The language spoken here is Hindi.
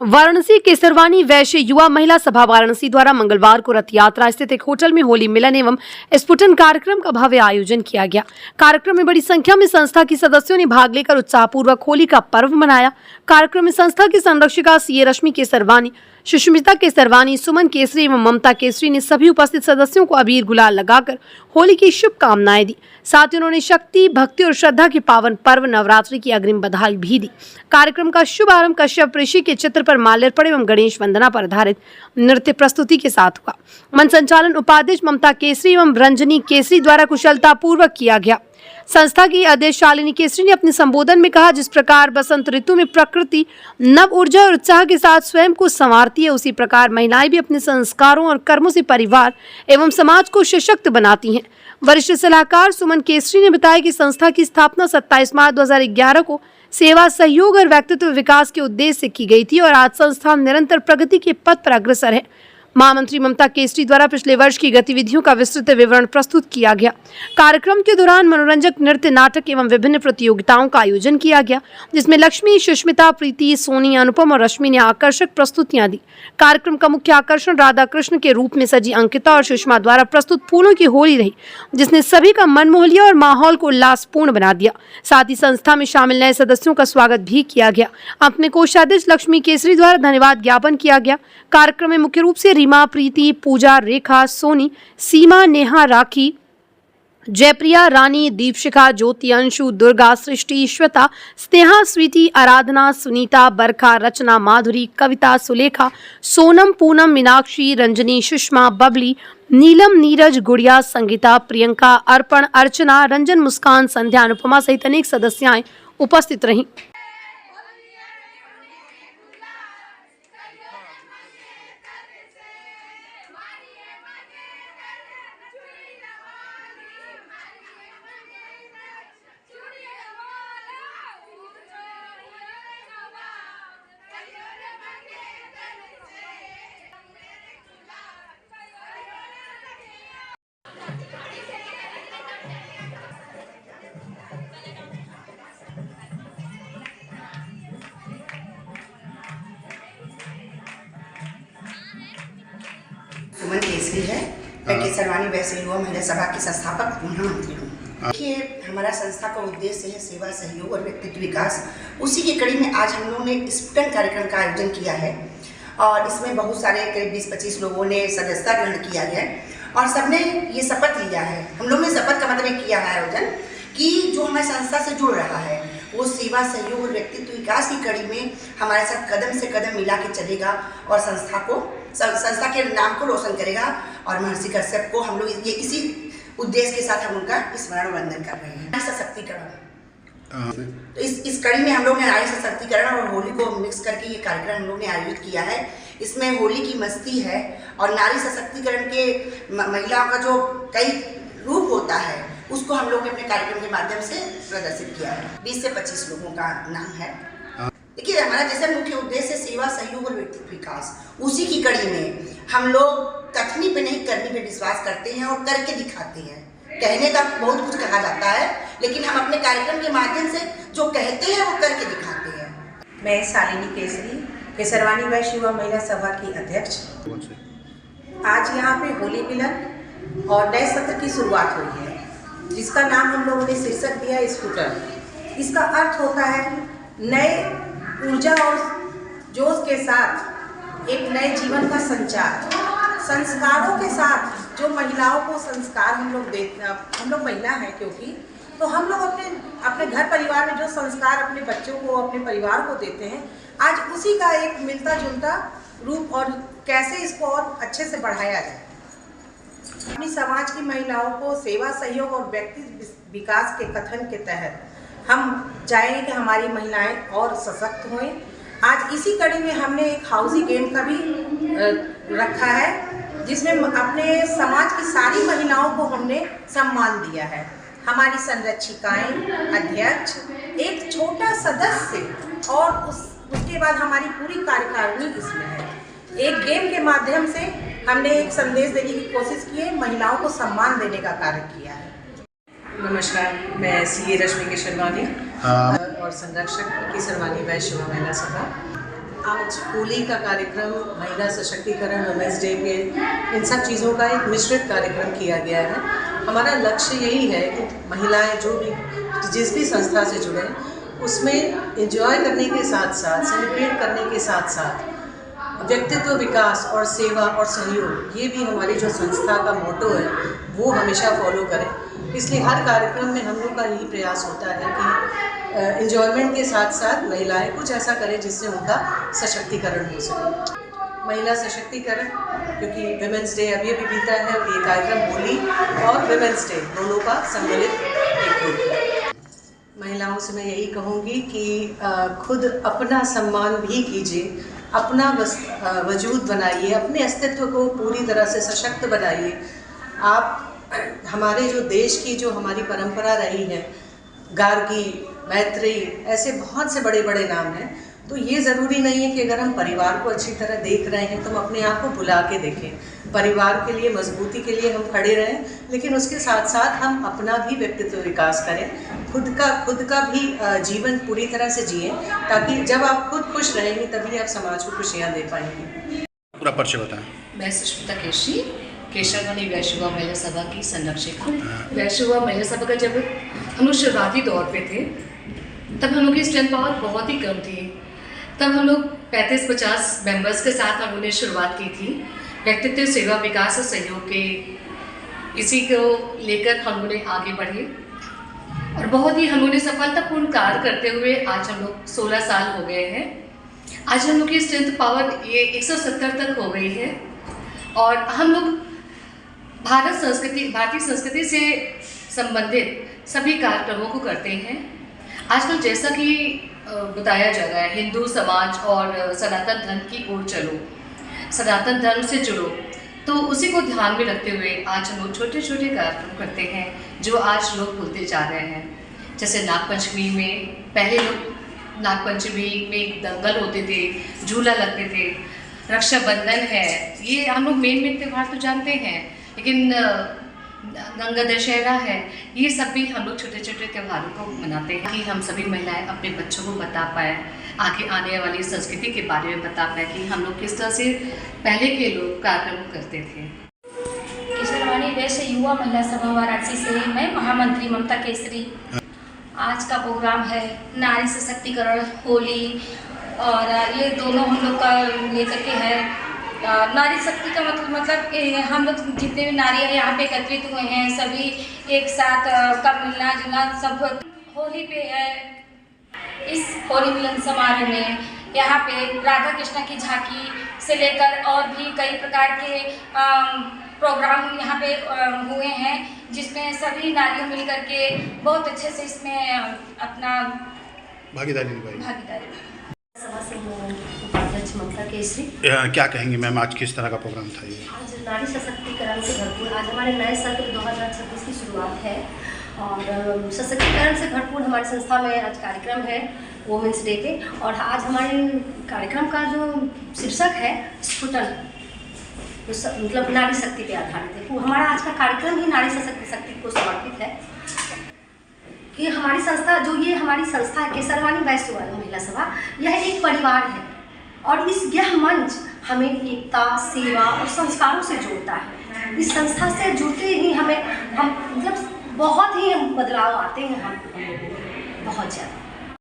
वाराणसी केसरवानी वैश्य युवा महिला सभा वाराणसी द्वारा मंगलवार को रथ यात्रा स्थित एक होटल में होली मिलन एवं स्फुटन कार्यक्रम का भव्य आयोजन किया गया। कार्यक्रम में बड़ी संख्या में संस्था की सदस्यों ने भाग लेकर उत्साहपूर्वक होली का पर्व मनाया। कार्यक्रम में संस्था की संरक्षिका सीए रश्मि केसरवानी, सुष्मिता केसरवानी, सुमन केसरी एवं ममता केसरी ने सभी उपस्थित सदस्यों को अबीर गुलाल लगाकर होली की शुभकामनाएं दी। साथ ही उन्होंने शक्ति, भक्ति और श्रद्धा के पावन पर्व नवरात्रि की अग्रिम बधाई भी दी। कार्यक्रम का शुभारंभ कश्यप ऋषि के चित्र पर माल्यार्पण एवं गणेश वंदना पर आधारित नृत्य प्रस्तुति के साथ हुआ। मंच संचालन उपाध्यक्ष ममता केसरी एवं रंजनी केसरी द्वारा कुशलता पूर्वक किया गया। संस्था की अध्यक्ष शालिनी केसरी ने अपने संबोधन में कहा, जिस प्रकार बसंत ऋतु में प्रकृति नव ऊर्जा और उत्साह के साथ स्वयं को संवारती है, उसी प्रकार महिलाएं भी अपने संस्कारों और कर्मों से परिवार एवं समाज को सशक्त बनाती हैं। वरिष्ठ सलाहकार सुमन केसरी ने बताया कि संस्था की स्थापना 27 मार्च 2011 को सेवा, सहयोग और व्यक्तित्व विकास के उद्देश्य से की गई थी और आज संस्थान निरंतर प्रगति के पथ पर अग्रसर है। महामंत्री ममता केसरी द्वारा पिछले वर्ष की गतिविधियों का विस्तृत विवरण प्रस्तुत किया गया। कार्यक्रम के दौरान मनोरंजक नृत्य, नाटक एवं विभिन्न प्रतियोगिताओं का आयोजन किया गया, जिसमें लक्ष्मी, सुष्मिता, प्रीति, सोनी, अनुपम और रश्मि ने आकर्षक प्रस्तुतियां दी। कार्यक्रम का मुख्य आकर्षण राधा कृष्ण के रूप में सजी अंकिता और सुषमा द्वारा प्रस्तुत फूलों की होली रही, जिसने सभी का मन मोह लिया और माहौल को उल्लासपूर्ण बना दिया। साथ ही संस्था में शामिल नए सदस्यों का स्वागत भी किया गया। अपने कोषाध्यक्ष लक्ष्मी केसरी द्वारा धन्यवाद ज्ञापन किया गया। कार्यक्रम में मुख्य रूप से रीमा, प्रीति, पूजा, रेखा, सोनी, सीमा, नेहा, राखी, जयप्रिया, रानी, दीपशिखा, ज्योति, अंशु, दुर्गा, सृष्टि, श्वेता, स्नेहा, स्वीति, आराधना, सुनीता, बरखा, रचना, माधुरी, कविता, सुलेखा, सोनम, पूनम, मीनाक्षी, रंजनी, सुषमा, बबली, नीलम, नीरज, गुड़िया, संगीता, प्रियंका, अर्पण, अर्चना, रंजन, मुस्कान, संध्या, अनुपमा सहित अनेक सदस्याएं उपस्थित रहीं। सुमन केसरी है। मैं केसरवानी वैश्य युवा महिला सभा की संस्थापक महामंत्री हूँ। देखिए, हमारा संस्था का उद्देश्य है सेवा, सहयोग और व्यक्तित्व विकास। उसी की कड़ी में आज हम लोगों ने स्फुटन कार्यक्रम का आयोजन किया है और इसमें बहुत सारे करीब 20-25 लोगों ने सदस्यता ग्रहण किया है और सबने ये शपथ लिया है। हम लोग ने शपथ का मतलब किया है आयोजन कि जो हमारी संस्था से जुड़ रहा है वो सेवा, सहयोग और व्यक्तित्व विकास की कड़ी में हमारे साथ कदम से कदम मिला के चलेगा और संस्था के नाम को रोशन करेगा। और महर्षि कश्यप को हम लोग ये इसी उद्देश्य के साथ हम उनका स्मरण वंदन कर रहे हैं। सशक्तिकरण, तो इस कड़ी में हम लोग ने नारी सशक्तिकरण और होली को मिक्स करके ये कार्यक्रम हम लोग ने आयोजित किया है। इसमें होली की मस्ती है और नारी सशक्तिकरण के महिलाओं का जो कई रूप होता है उसको हम लोग ने अपने कार्यक्रम के माध्यम से प्रदर्शित किया है। 20 से 25 लोगों का नाम है। देखिए, हमारा जैसे मुख्य उद्देश्य है सेवा, सहयोग और व्यक्तित्व विकास। उसी की कड़ी में हम लोग कथनी पे नहीं करनी पे विश्वास करते हैं और करके दिखाते हैं। कहने का बहुत कुछ कहा जाता है, लेकिन हम अपने कार्यक्रम के माध्यम से जो कहते हैं वो करके दिखाते हैं। मैं शालिनी केसरी, केसरवानी वैश्य युवा महिला सभा की अध्यक्ष। आज यहाँ पे होली मिलन और नए सत्र की शुरुआत हुई है, जिसका नाम हम लोगों ने शीर्षक दिया है स्कूटर। इसका अर्थ होता है नए ऊर्जा और जोश के साथ एक नए जीवन का संचार, संस्कारों के साथ। जो महिलाओं को संस्कार हम लोग महिला हैं, क्योंकि तो हम लोग अपने घर परिवार में जो संस्कार अपने बच्चों को, अपने परिवार को देते हैं, आज उसी का एक मिलता जुलता रूप और कैसे इसको और अच्छे से बढ़ाया जाए। अपनी समाज की महिलाओं को सेवा, सहयोग और व्यक्तित्व विकास के कथन के तहत हम चाहेंगे कि हमारी महिलाएं और सशक्त हों। आज इसी कड़ी में हमने एक हाउसी गेम का भी रखा है, जिसमें अपने समाज की सारी महिलाओं को हमने सम्मान दिया है। हमारी संरक्षिकाएं, अध्यक्ष, एक छोटा सदस्य और उसके बाद हमारी पूरी कार्यकारिणी इसमें है। एक गेम के माध्यम से हमने एक संदेश देने की कोशिश की है, महिलाओं को सम्मान देने का कार्य किया है। नमस्कार, मैं सीए रश्मि केसरवानी और संरक्षक केसरवानी वैश्य युवा महिला सभा। आज होली का कार्यक्रम, महिला सशक्तिकरण, वुमेंस डे पे इन सब चीज़ों का एक मिश्रित कार्यक्रम किया गया है। हमारा लक्ष्य यही है कि महिलाएं जो भी जिस भी संस्था से जुड़े उसमें एंजॉय करने के साथ साथ, सेलिब्रेट करने के साथ साथ व्यक्तित्व विकास और सेवा और सहयोग, ये भी हमारी जो संस्था का मोटो है वो हमेशा फॉलो करें। इसलिए हर कार्यक्रम में हम लोग का यही प्रयास होता है कि एंजॉयमेंट के साथ साथ महिलाएं कुछ ऐसा करें जिससे उनका सशक्तिकरण हो सके। महिला सशक्तिकरण, क्योंकि वुमेंस डे अभी अभी बीता है और ये कार्यक्रम होली और वुमेंस डे दोनों का सम्मिलित एक रूप है। महिलाओं से मैं यही कहूँगी कि खुद अपना सम्मान भी कीजिए, अपना वजूद बनाइए, अपने अस्तित्व को पूरी तरह से सशक्त बनाइए। आप हमारे जो देश की जो हमारी परंपरा रही है, गार्गी, मैत्रेयी, ऐसे बहुत से बड़े बड़े नाम हैं। तो ये ज़रूरी नहीं है कि अगर हम परिवार को अच्छी तरह देख रहे हैं तो हम अपने आप को भुला के देखें। परिवार के लिए, मजबूती के लिए हम खड़े रहें, लेकिन उसके साथ साथ हम अपना भी व्यक्तित्व विकास करें, खुद का भी जीवन पूरी तरह से जिएं, ताकि जब आप खुद खुश रहेंगे तभी आप समाज को खुशियाँ दे पाएंगे। पूरा परिचय बताएं। मैं सुष्मिता केशरी, केशरवानी वैश्य युवा महिला सभा की संरक्षक हूँ। वैश्य युवा महिला सभा का जब हम लोग शुरुआती दौर पे थे तब हम लोग की स्ट्रेंथ पावर बहुत ही कम थी। तब हम लोग 35-50 मेंबर्स के साथ हम लोगों ने शुरुआत की थी। व्यक्तित्व, सेवा, विकास और सहयोग के इसी को लेकर हम लोग ने आगे बढ़े और बहुत ही हम लोगों ने सफलतापूर्ण कार्य करते हुए आज हम लोग 16 साल हो गए हैं। आज हम लोग की स्ट्रेंथ पावर ये 170 तक हो गई है और हम लोग भारतीय संस्कृति से संबंधित सभी कार्यक्रमों को करते हैं। आजकल जैसा कि बताया जा रहा है, हिंदू समाज और सनातन धर्म की ओर चलो, सनातन धर्म से जुड़ो, तो उसी को ध्यान में रखते हुए आज हम लोग छोटे छोटे कार्यक्रम करते हैं जो आज लोग भूलते जा रहे हैं। जैसे नागपंचमी में, पहले लोग नागपंचमी में दंगल होते थे, झूला लगते थे। रक्षाबंधन है, ये हम लोग मेन त्यौहार तो जानते हैं, लेकिन गंगा दशहरा है, ये सब भी हम लोग छोटे छोटे त्योहारों को मनाते हैं कि हम सभी महिलाएं अपने बच्चों को बता पाए, आगे आने वाली संस्कृति के बारे में बता पाए कि हम लोग किस तरह से पहले के लोग कार्यक्रम करते थे। केशरवानी वैश्य युवा महिला सभा वाराणसी से मैं महामंत्री ममता केसरी। आज का प्रोग्राम है नारी सशक्तिकरण, होली, और ये दोनों हम लोग का लेकर के है। नारी शक्ति का मतलब हम लोग जितने भी नारियाँ यहाँ पे एकत्रित हुए हैं, सभी एक साथ का मिलना जुलना सब होली पे है। इस होली मिलन समारोह में यहाँ पे राधा कृष्ण की झांकी से लेकर और भी कई प्रकार के प्रोग्राम यहाँ पे हुए हैं, जिसमें सभी नारियों मिल करके बहुत अच्छे से इसमें अपना भागीदारी सभा से हूँ उपाध्यक्ष ममता केसरी। क्या कहेंगी मैम, आज किस तरह का प्रोग्राम था ये? आज नारी सशक्तिकरण से भरपूर, आज हमारे नए सत्र 2026 की शुरुआत है और सशक्तिकरण से भरपूर हमारी संस्था में आज कार्यक्रम है वुमेंस डे के। और आज हमारे कार्यक्रम का जो शीर्षक है स्फुटन, मतलब नारी शक्ति पे आधारित है। तो हमारा आज का कार्यक्रम ही नारी शक्ति को समर्पित है कि हमारी संस्था हमारी संस्था है केशरवानी वैश्य युवा महिला सभा, यह एक परिवार है और यह मंच हमें एकता, सेवा और संस्कारों से जोड़ता है। इस संस्था से जुड़ते ही हम मतलब बहुत ही बदलाव आते हैं हम बहुत ज़्यादा।